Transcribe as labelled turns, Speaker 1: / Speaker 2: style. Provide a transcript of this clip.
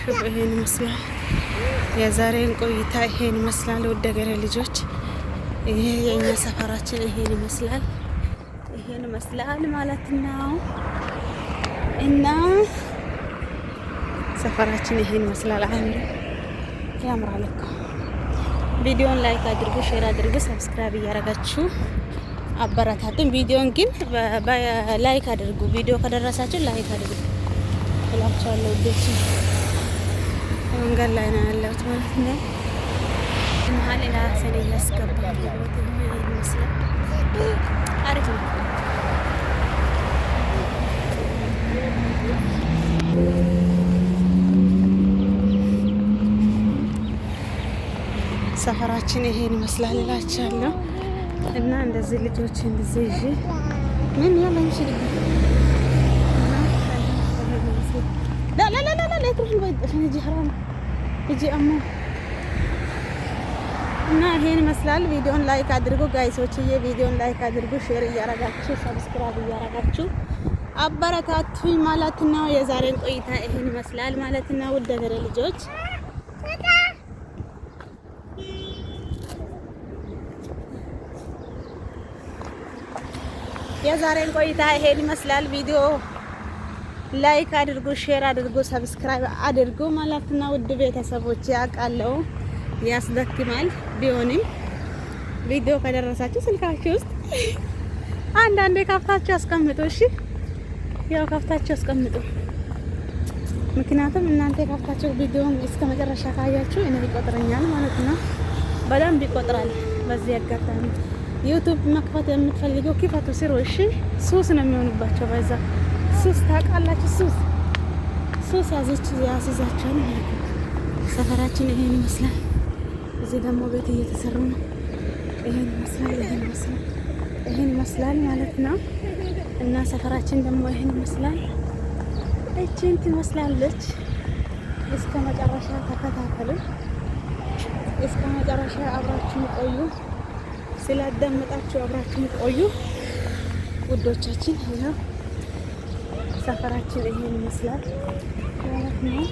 Speaker 1: ይሄን ይመስላል። የዛሬን ቆይታ ይሄን ይመስላል። ወደ ገሬ ልጆች ይሄ የኛ ሰፈራችን ይሄን ይመስላል። ይሄን ይመስላል ማለት ነው። እና ሰፈራችን ይሄን ይመስላል። አንዱ ያምራል እኮ። ቪዲዮን ላይክ አድርጉ፣ ሼር አድርጉ፣ ሰብስክራይብ እያደረጋችሁ አበረታቱን። ቪዲዮን ግን ላይክ አድርጉ። ቪዲዮ ከደረሳችሁ ላይክ አድርጉ እላችኋለሁ። ውዶች መንገድ ላይ ነው ያለሁት ማለት ነው። መሀል ራሴን እያስገባሁ ይመስላል። አሪፍ ነው። ሰፈራችን ይሄን ይመስላል እላችኋለሁ። እና እንደዚህ ልጆች እንደዚህ ይዤ ምን ያለኝ እና ይሄን ይመስላል። ቪዲዮን ላይክ አድርጉ ጋይሶችዬ፣ ቪዲዮን ላይክ አድርጉ፣ ሼር እያረጋችሁ ሰብስክራይብ እያረጋችሁ አበረታቱኝ ማለት ነው። የዛሬን ቆይታ ይሄን ይመስላል ማለት ነው። ውድ ሀገሬ ልጆች የዛሬን ቆይታ ይሄን ይመስላል። ቪዲዮ ላይክ አድርጉ፣ ሼር አድርጉ፣ ሰብስክራይብ አድርጉ ማለት ነው። ውድ ቤተሰቦች ያውቃለሁ ያስደክማል። ቢሆንም ቪዲዮ ከደረሳችሁ ስልካችሁ ውስጥ አንዳንዴ ከፍታችሁ አስቀምጡ። እሺ ያው ከፍታችሁ አስቀምጡ። ምክንያቱም እናንተ ከፍታችሁ ቪዲዮን እስከ መጨረሻ ካያችሁ እኔ ይቆጥረኛል ማለት ነው። በደንብ ይቆጥራል። በዚህ አጋጣሚ ዩቲዩብ መክፈት የምትፈልገው ክፈቱ፣ ስሩ። እሺ ሱስ ነው የሚሆንባቸው። በዛ ሱስ ታውቃላችሁ፣ ሱስ ያስይዛችኋል ማለት ነው። ሰፈራችን ይሄን ይመስላል። እዚህ ደግሞ ቤት እየተሰሩ ነው። ይሄን ይመስላል ማለት ነው። እና ሰፈራችን ደግሞ ይሄን ይመስላል። እቺን ትመስላለች። እስከ መጨረሻ ተከታተሉ። እስከ መጨረሻ አብራችሁ ቆዩ። ስላዳመጣችሁ አብራችሁ ቆዩ ውዶቻችን። ይሄው ሰፈራችን ይሄን ይመስላል ማለት ነው።